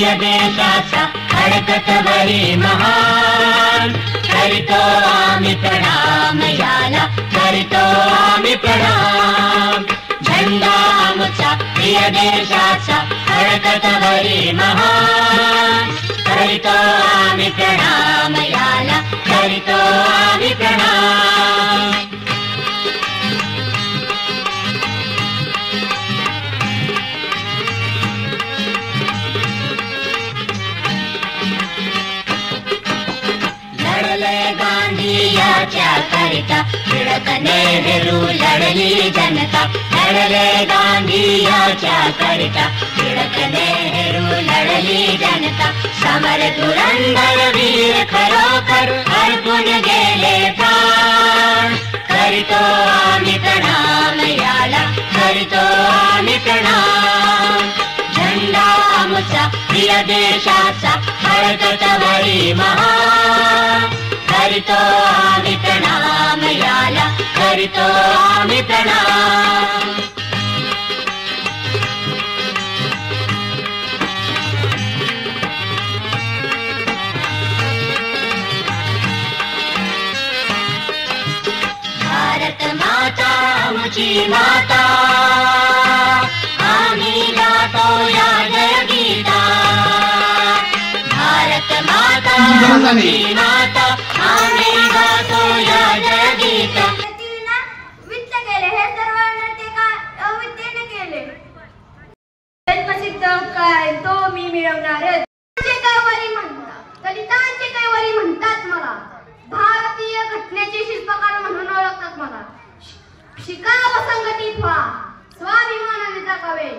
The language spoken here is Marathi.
प्रिय देशाचा कर्तव्यवरी महान करीतो आम्ही प्रणाम याला करीतो आम्ही प्रणाम झंडा आमचा प्रिय देशाचा कर्तव्यवरी महान करीतो आम्ही प्रणाम याला करीतो आम्ही प्रणाम करिता टिळक नेहरू लढली जनता लढले गांधी याच्या करिता टिळक नेहरू लढली जनता समर धुरंधर वीर खरोखर अर्पून गेले प्राण करीतो आम्ही प्रणाम याला करीतो आम्ही प्रणाम झंडा आमचा प्रिय देशाचा कर्तव्यवरी महान करीतो आम्ही प्रणाम याला करीतो आम्ही प्रणाम भारत माता आमची माता आम्ही गातो या जय गीता भारत माता आमची माता आम्ही गातो या जय गीता वित्त केले हे सर्व ते काय अविद्येने केले जन्मसिद्ध काय तो मी मिळवणार कैवारी म्हणतात दलितांचे कैवारी म्हणतात मला भारतीय घटनेचे शिल्पकार म्हणून ओळखतात मला शिका व संघटित व्हा स्वाभिमानाने जगावे